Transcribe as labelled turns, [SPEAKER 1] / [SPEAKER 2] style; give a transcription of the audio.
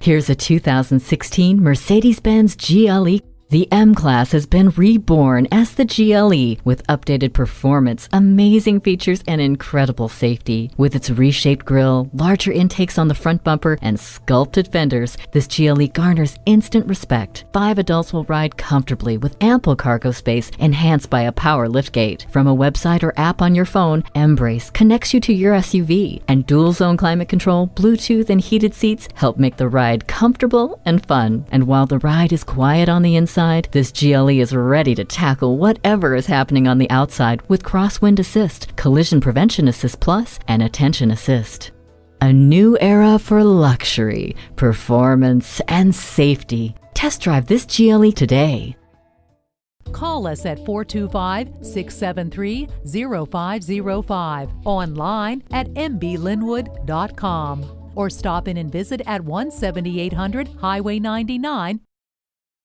[SPEAKER 1] Here's a 2016 Mercedes-Benz GLE. The M-Class has been reborn as the GLE with updated performance, amazing features, and incredible safety. With its reshaped grille, larger intakes on the front bumper, and sculpted fenders, this GLE garners instant respect. 5 adults will ride comfortably with ample cargo space enhanced by a power liftgate. From a website or app on your phone, M-Brace connects you to your SUV, and dual-zone climate control, Bluetooth, and heated seats help make the ride comfortable and fun. And while the ride is quiet on the inside, this GLE is ready to tackle whatever is happening on the outside with crosswind assist, collision prevention assist plus, and attention assist. A new era for luxury, performance, and safety. Test drive this GLE today.
[SPEAKER 2] Call us at 425-673-0505, online at mblynnwood.com, or stop in and visit at 17800 Highway 99,